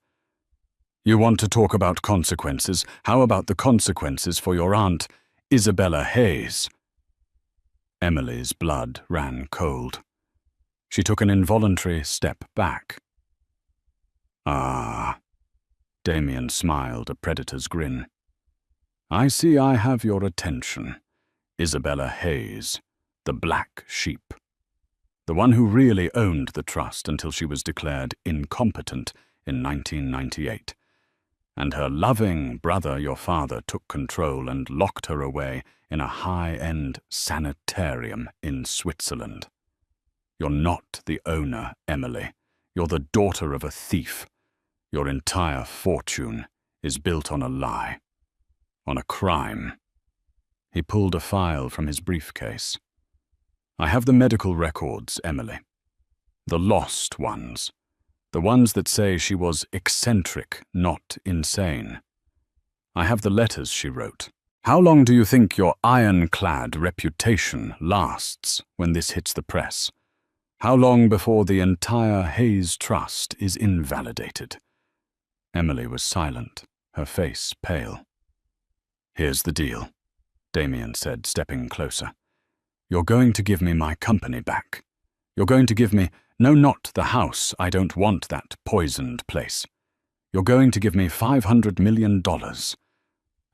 "You want to talk about consequences? How about the consequences for your aunt, Isabella Hayes?" Emily's blood ran cold. She took an involuntary step back. "Ah," Damien smiled, a predator's grin. "I see I have your attention. Isabella Hayes, the black sheep. The one who really owned the trust until she was declared incompetent in 1998. And her loving brother, your father, took control and locked her away in a high-end sanitarium in Switzerland. You're not the owner, Emily. You're the daughter of a thief. Your entire fortune is built on a lie, on a crime." He pulled a file from his briefcase. "I have the medical records, Emily. The lost ones. The ones that say she was eccentric, not insane. I have the letters she wrote. How long do you think your ironclad reputation lasts when this hits the press? How long before the entire Hayes Trust is invalidated?" Emily was silent, her face pale. "Here's the deal," Damien said, stepping closer. "You're going to give me my company back. You're going to give me, no, not the house, I don't want that poisoned place. You're going to give me $500 million.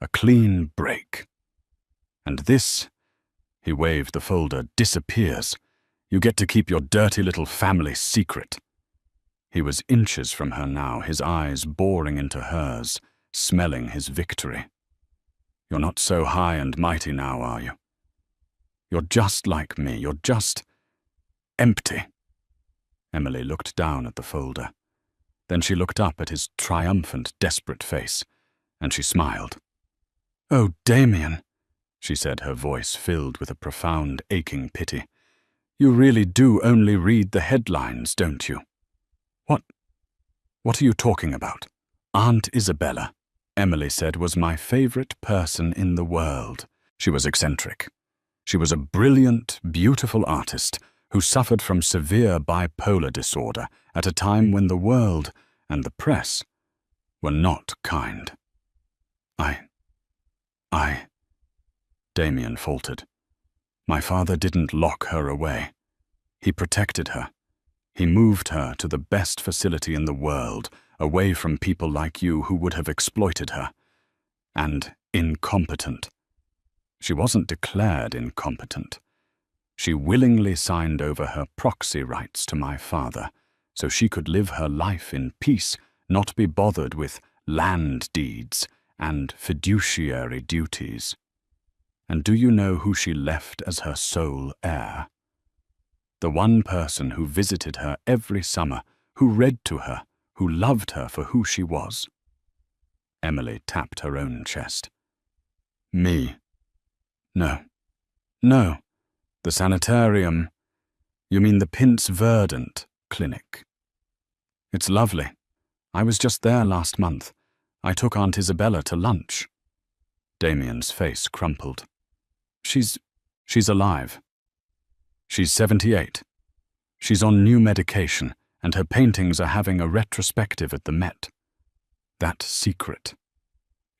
A clean break. And this," he waved the folder, "disappears. You get to keep your dirty little family secret." He was inches from her now, his eyes boring into hers, smelling his victory. "You're not so high and mighty now, are you? You're just like me. You're just empty." Emily looked down at the folder. Then she looked up at his triumphant, desperate face, and she smiled. "Oh, Damien," she said, her voice filled with a profound, aching pity. "You really do only read the headlines, don't you?" What are you talking about?" "Aunt Isabella," Emily said, "was my favorite person in the world. She was eccentric. She was a brilliant, beautiful artist who suffered from severe bipolar disorder at a time when the world and the press were not kind. I, Damien faltered. "My father didn't lock her away. He protected her. He moved her to the best facility in the world, away from people like you who would have exploited her. And incompetent. She wasn't declared incompetent. She willingly signed over her proxy rights to my father, so she could live her life in peace, not be bothered with land deeds and fiduciary duties. And do you know who she left as her sole heir? The one person who visited her every summer, who read to her, who loved her for who she was." Emily tapped her own chest. "Me? No. The sanitarium. You mean the Pince Verdant clinic. It's lovely. I was just there last month. I took Aunt Isabella to lunch." Damien's face crumpled. She's alive. She's 78. She's on new medication, and her paintings are having a retrospective at the Met. That secret.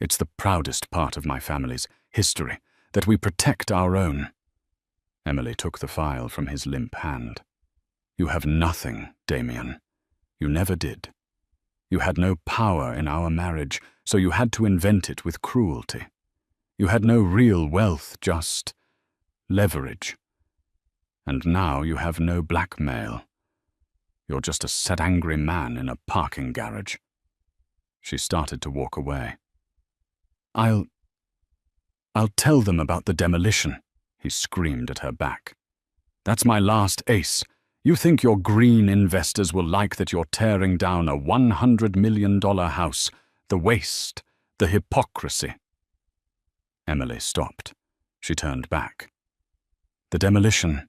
It's the proudest part of my family's history, that we protect our own. Emily took the file from his limp hand. You have nothing, Damien. You never did. You had no power in our marriage, so you had to invent it with cruelty. You had no real wealth, just leverage. And now you have no blackmail. You're just a sad, angry man in a parking garage. She started to walk away. I'll tell them about the demolition, he screamed at her back. That's my last ace. You think your green investors will like that you're tearing down a $100 million house, the waste, the hypocrisy. Emily stopped. She turned back. The demolition.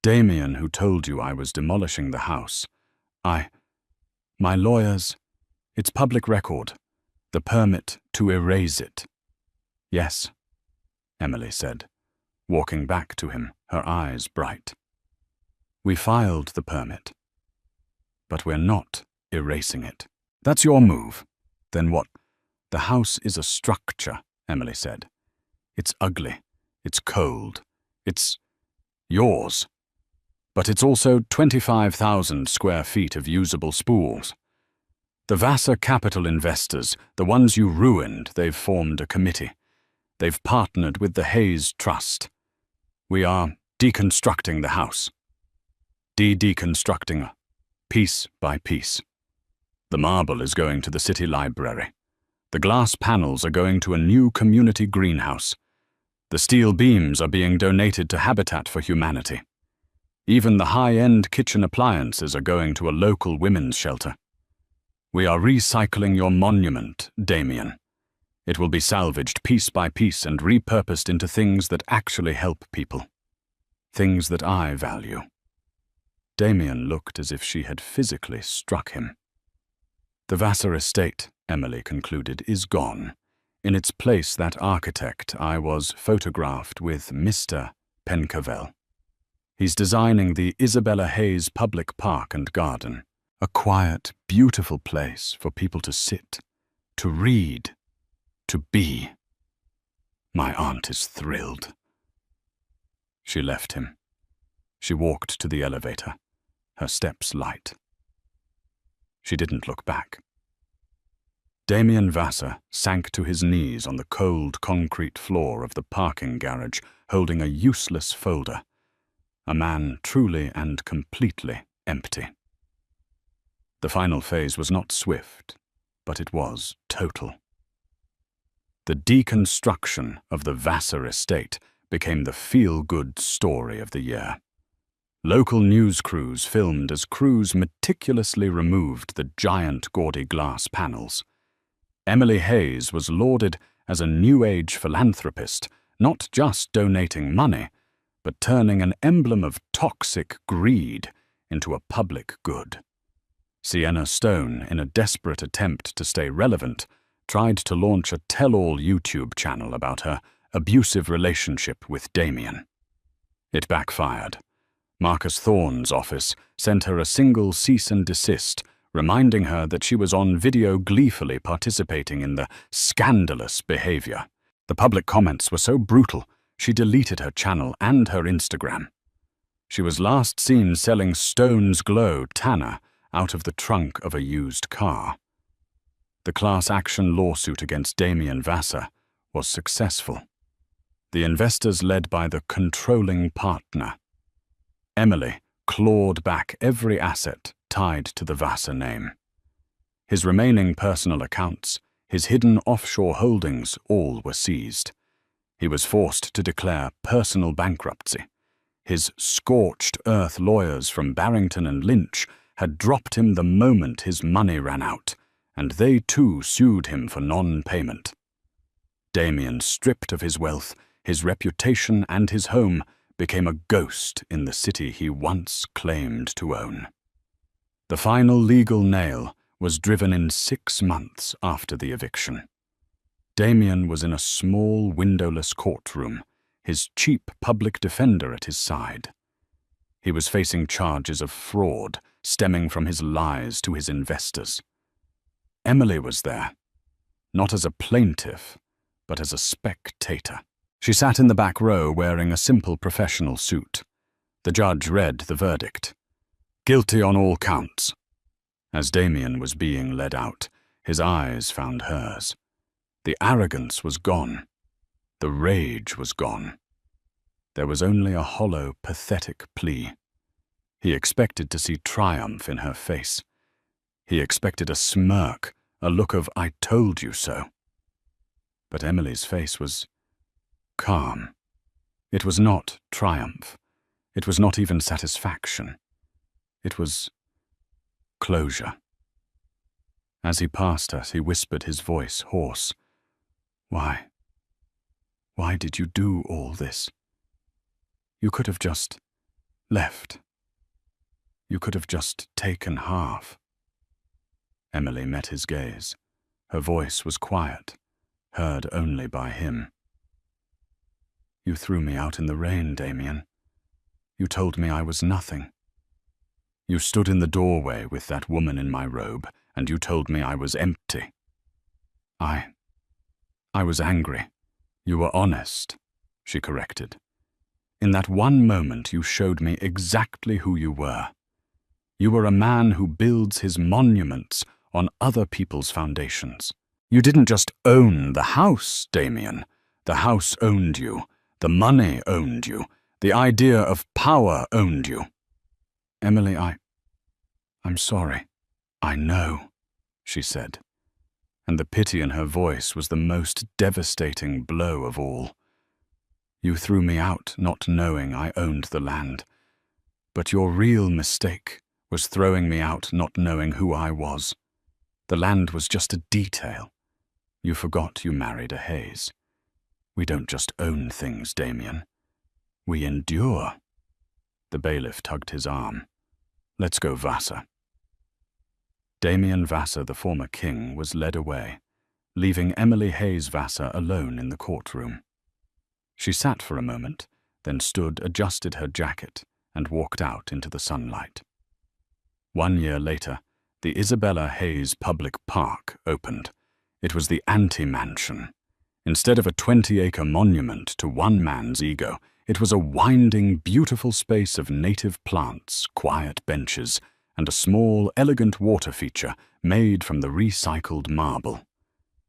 Damien, who told you I was demolishing the house. My lawyers, it's public record, the permit to erase it. Yes, Emily said, walking back to him, her eyes bright. We filed the permit, but we're not erasing it. That's your move. Then what? The house is a structure, Emily said. It's ugly. It's cold. It's yours. But it's also 25,000 square feet of usable spools. The Vassar Capital investors, the ones you ruined, they've formed a committee. They've partnered with the Hayes Trust. We are deconstructing the house. Deconstructing, piece by piece. The marble is going to the city library. The glass panels are going to a new community greenhouse. The steel beams are being donated to Habitat for Humanity. Even the high-end kitchen appliances are going to a local women's shelter. We are recycling your monument, Damien. It will be salvaged piece by piece and repurposed into things that actually help people. Things that I value. Damien looked as if she had physically struck him. The Vassar estate, Emily concluded, is gone. In its place, that architect I was photographed with, Mr. Pencavel. He's designing the Isabella Hayes Public Park and Garden, a quiet, beautiful place for people to sit, to read, to be. My aunt is thrilled. She left him. She walked to the elevator, her steps light. She didn't look back. Damien Vassar sank to his knees on the cold concrete floor of the parking garage, holding a useless folder. A man truly and completely empty. The final phase was not swift, but it was total. The deconstruction of the Vassar estate became the feel-good story of the year. Local news crews filmed as crews meticulously removed the giant gaudy glass panels. Emily Hayes was lauded as a New Age philanthropist, not just donating money, but turning an emblem of toxic greed into a public good. Sienna Stone, in a desperate attempt to stay relevant, tried to launch a tell-all YouTube channel about her abusive relationship with Damien. It backfired. Marcus Thorne's office sent her a single cease and desist, reminding her that she was on video gleefully participating in the scandalous behavior. The public comments were so brutal, she deleted her channel and her Instagram. She was last seen selling Stone's Glow Tanner out of the trunk of a used car. The class action lawsuit against Damien Vassar was successful. The investors led by the controlling partner. Emily clawed back every asset tied to the Vassar name. His remaining personal accounts, his hidden offshore holdings, all were seized. He was forced to declare personal bankruptcy. His scorched earth lawyers from Barrington and Lynch had dropped him the moment his money ran out, and they too sued him for non-payment. Damien, stripped of his wealth, his reputation and his home, became a ghost in the city he once claimed to own. The final legal nail was driven in 6 months after the eviction. Damien was in a small, windowless courtroom, his cheap public defender at his side. He was facing charges of fraud stemming from his lies to his investors. Emily was there, not as a plaintiff, but as a spectator. She sat in the back row wearing a simple professional suit. The judge read the verdict. Guilty on all counts. As Damien was being led out, his eyes found hers. The arrogance was gone. The rage was gone. There was only a hollow, pathetic plea. He expected to see triumph in her face. He expected a smirk, a look of "I told you so." But Emily's face was calm. It was not triumph. It was not even satisfaction. It was closure. As he passed us, he whispered, his voice hoarse. Why did you do all this? You could have just left. You could have just taken half. Emily met his gaze. Her voice was quiet, heard only by him. You threw me out in the rain, Damien. You told me I was nothing. You stood in the doorway with that woman in my robe, and you told me I was empty. I was angry. You were honest, she corrected. In that one moment you showed me exactly who you were. You were a man who builds his monuments on other people's foundations. You didn't just own the house, Damien. The house owned you. The money owned you. The idea of power owned you. Emily, I'm sorry. I know, she said. And the pity in her voice was the most devastating blow of all. You threw me out not knowing I owned the land. But your real mistake was throwing me out not knowing who I was. The land was just a detail. You forgot you married a Hayes. We don't just own things, Damien. We endure. The bailiff tugged his arm. Let's go, Vassar. Damien Vassar, the former king, was led away, leaving Emily Hayes Vassar alone in the courtroom. She sat for a moment, then stood, adjusted her jacket, and walked out into the sunlight. 1 year later, the Isabella Hayes Public Park opened. It was the anti-mansion. Instead of a 20-acre monument to one man's ego, it was a winding, beautiful space of native plants, quiet benches, and a small, elegant water feature made from the recycled marble.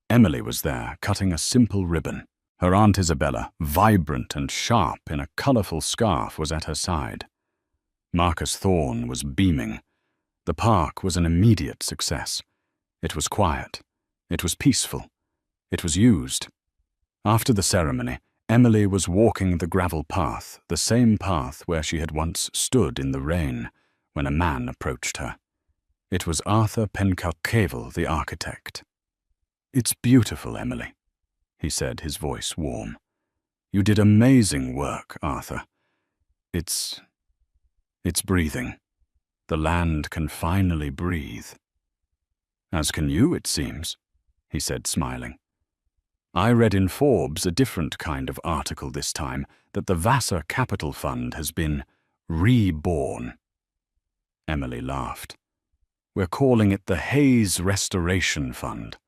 Emily was there, cutting a simple ribbon. Her Aunt Isabella, vibrant and sharp in a colourful scarf, was at her side. Marcus Thorne was beaming. The park was an immediate success. It was quiet. It was peaceful. It was used. After the ceremony, Emily was walking the gravel path, the same path where she had once stood in the rain, when a man approached her. It was Arthur Penkalkavel, the architect. "It's beautiful, Emily," he said, his voice warm. "You did amazing work, Arthur. It's breathing. The land can finally breathe." "As can you, it seems," he said, smiling. "I read in Forbes a different kind of article this time, that the Vassar Capital Fund has been reborn." Emily laughed. "We're calling it the Hayes Restoration Fund.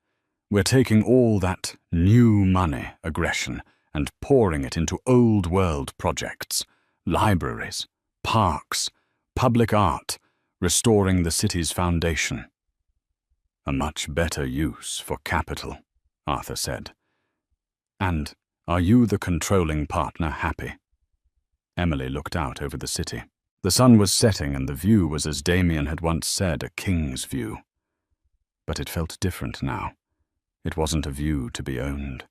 We're taking all that new money aggression and pouring it into old-world projects, libraries, parks, public art, restoring the city's foundation." "A much better use for capital," Arthur said. "And are you, the controlling partner, happy?" Emily looked out over the city. The sun was setting and the view was, as Damien had once said, a king's view. But it felt different now. It wasn't a view to be owned.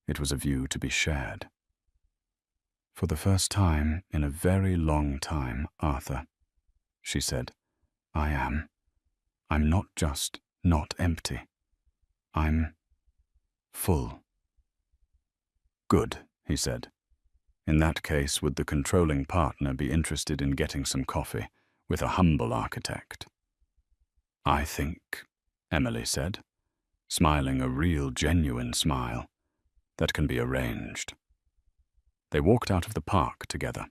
It was a view to be shared. "For the first time in a very long time, Arthur," she said, I'm not just not empty. I'm full." "Good," he said. "In that case, would the controlling partner be interested in getting some coffee with a humble architect?" "I think," Emily said, smiling a real, genuine smile, "that can be arranged." They walked out of the park together.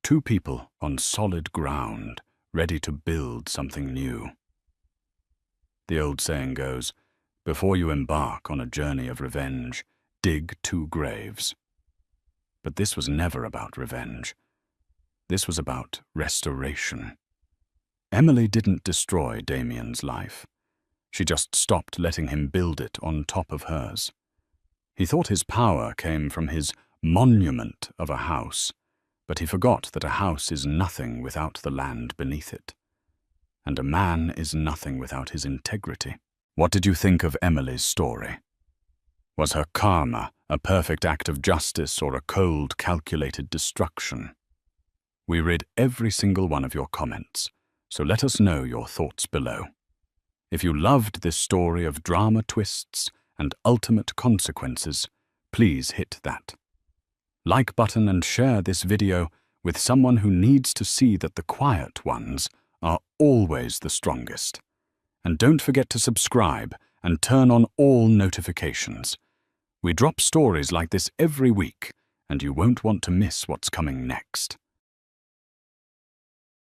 Two people on solid ground, ready to build something new. The old saying goes, before you embark on a journey of revenge, dig 2 graves. But this was never about revenge. This was about restoration. Emily didn't destroy Damien's life. She just stopped letting him build it on top of hers. He thought his power came from his monument of a house, but he forgot that a house is nothing without the land beneath it. And a man is nothing without his integrity. What did you think of Emily's story? Was her karma a perfect act of justice or a cold, calculated destruction? We read every single one of your comments, so let us know your thoughts below. If you loved this story of drama twists and ultimate consequences, please hit that like button and share this video with someone who needs to see that the quiet ones are always the strongest. And don't forget to subscribe and turn on all notifications. We drop stories like this every week, and you won't want to miss what's coming next.